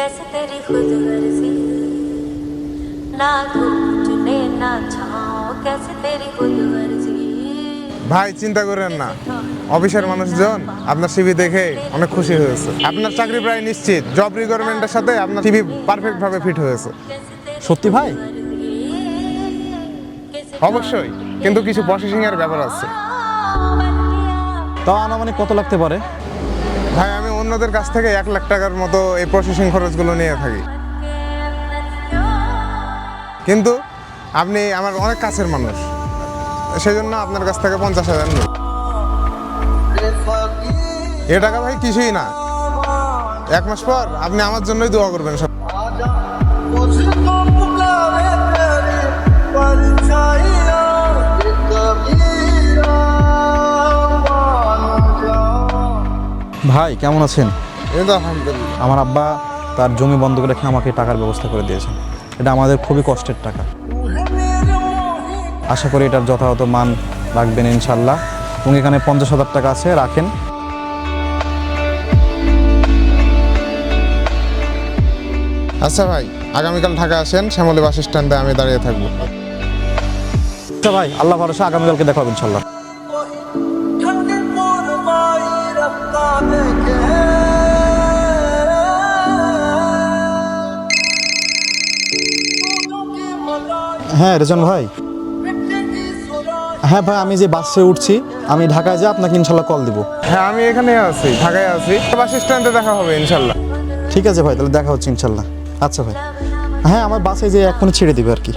कैसे तेरी खुद गर्जी ना धूप चुने ना छाओ कैसे तेरी खुद गर्जी। ভাই চিন্তা করেন না, অফিসের মানুষজন আপনার সিভি দেখে অনেক খুশি হয়েছে। আপনার চাকরি প্রায় নিশ্চিত, জব রিকোয়ারমেন্টের সাথে আপনার সিভি পারফেক্ট ভাবে ফিট হয়েছে। সত্যি ভাই? অবশ্যই, কিন্তু কিছু প্রসেসিং এর ব্যাপার আছে। তাও আনুমানিক কত লাগতে পারে? ভাই আমি অন্যদের কাছ থেকে 1 লাখ টাকার মতো এই প্রসেসিং খরচগুলো নিয়ে থাকি, কিন্তু আপনি আমার অনেক কাছের মানুষ, সেজন্য আপনার কাছ থেকে 50,000 নিই। এ টাকা ভাই কিছুই না, 1 মাস পর আপনি আমার জন্যই দোয়া করবেন সব। ভাই কেমন আছেন? এই তো আলহামদুলিল্লাহ। আমার আব্বা তার জমি বন্ধক রেখে আমাকে টাকার ব্যবস্থা করে দিয়েছেন। এটা আমাদের খুবই কষ্টের টাকা। আশা করি এটার যথাযথ মান রাখবেন ইনশাল্লাহ। এবং এখানে 50,000 টাকা আছে, রাখেন। আচ্ছা ভাই, আগামীকাল ঢাকা আসেন, শ্যামলী বাস স্ট্যান্ডে আমি দাঁড়িয়ে থাকবো। আচ্ছা ভাই, আল্লাহ ভরসা, আগামীকালকে দেখা হবে ইনশাল্লাহ। হ্যাঁ রেজন ভাই। হ্যাঁ ভাই, আমি যে বাসে উঠছি, আমি ঢাকায় যাই, আপনাকে ইনশাল্লাহ কল দিব। হ্যাঁ আমি এখানে আছি, ঢাকায় আছি, বাস স্ট্যান্ডে দেখা হবে ইনশাল্লাহ। ঠিক আছে ভাই, তাহলে দেখা হচ্ছে ইনশাল্লাহ। আচ্ছা ভাই, হ্যাঁ আমার বাসে যে এখনই ছেড়ে দিবে আর কি।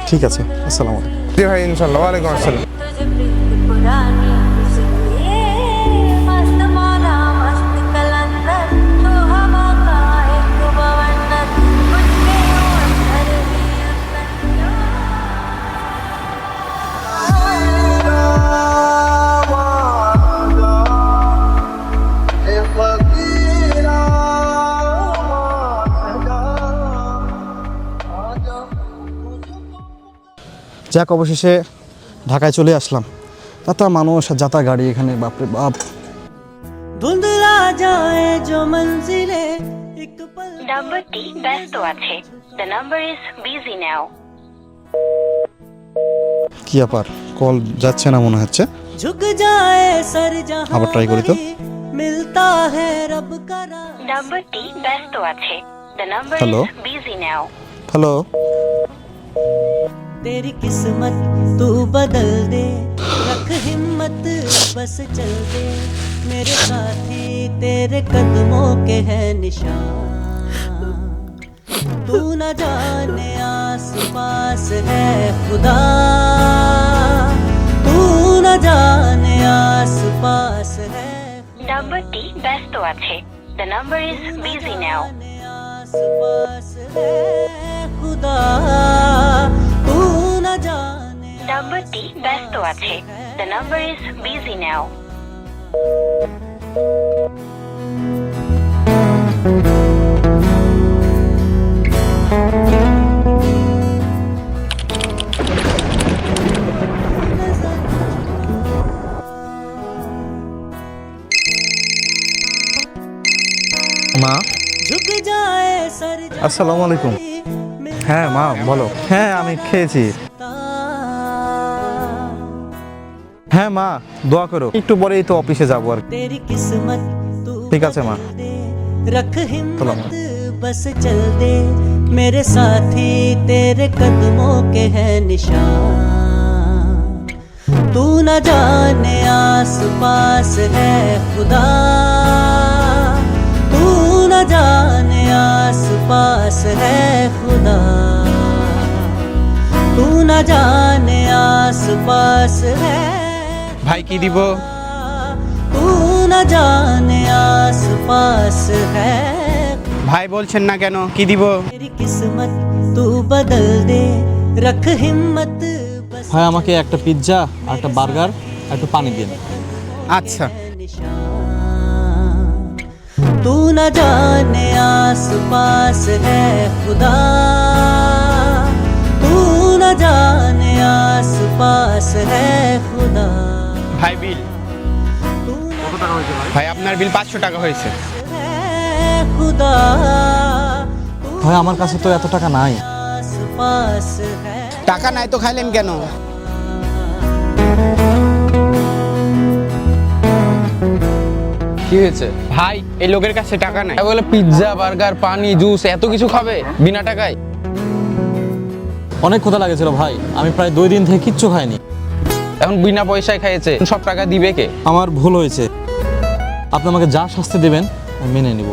ঠিক আছে, আসসালামু আলাইকুম। জি ভাই ইনশাল্লাহ, ওয়ালাইকুম আসসালাম। तुझे प्रीत पुरानी इसलिए मस्त मौला मस्त कलंदर तू हवा का एक बवंडर कुछ के अंदर भी যাক, অবশেষে ঢাকায় চলে আসলাম। যাতা মানুষ, যাতা গাড়ি এখানে, বাপরে বাপ। ধুন্দলা যায় जो मंजिले एक पल নাম্বারটি ব্যস্ত আছে। The number is busy now. কি ব্যাপার, কল যাচ্ছে না মনে হচ্ছে। झुक जाए सर जहां আবার ট্রাই করি তো। मिलता है रब का নাম্বারটি ব্যস্ত আছে। The number Hello? is busy now. Hello, तेरी किस्मत तू बदल दे रख हिम्मत बस चल दे मेरे साथी तेरे कदमों के है निशान तू न जाने आस पास है खुदा तू न जाने आस पास है নাম্বারটি ব্যস্ত আছে। The number is busy now. आस पास है खुदा तू न जाने নাম্বারটি ব্যস্ত আছে। The number is busy now. মা। झुक जाए सर আসসালামু আলাইকুম। হ্যাঁ মা বলো। হ্যাঁ আমি খেয়েছি। হ্যাঁ মা, দোয়া করো, একটু পরেই তো অফিসে যাবো আর। तेरी किस्मत तू ঠিক আছে মা। दे रख हिम्मत बस चल दे मेरे साथी तेरे कदमों के है निशान तू न जाने आस पास है खुदा तू न जाने आस पास है खुदा तू न जाने आस पास है ভাই কি দিব? तू न जाने आस पास है ভাই বলছেন না কেন, কি দিব? तेरी किस्मत तू बदल दे रख हिम्मत बस ভাই আমাকে একটা পিৎজা আর একটা বার্গার আর একটু পানি দিন। আচ্ছা। निशान तू न जाने आस पास है खुदा तू न जाने आस पास है खुदा ভাই বিল। तू न ভাই আপনার বিল 500 টাকা হয়েছে। है खुदा ভাই আমার কাছে তো এত টাকা নাই। आस पास है টাকা নাই তো খাইলেন কেন? কি হয়েছে? ভাই এই লোকের কাছে টাকা নাই। বলে পিৎজা বার্গার পানি জুস এত কিছু খাবে বিনা টাকায়? অনেক ক্ষুধা লাগেছিল ভাই, আমি প্রায় 2 দিন থেকে কিচ্ছু খাইনি। এখন বিনা পয়সায় খাইয়েছে, সব টাকা দিবে কে? আমার ভুল হয়েছে, আপনি আমাকে যা শাস্তি দেবেন আমি মেনে নিব।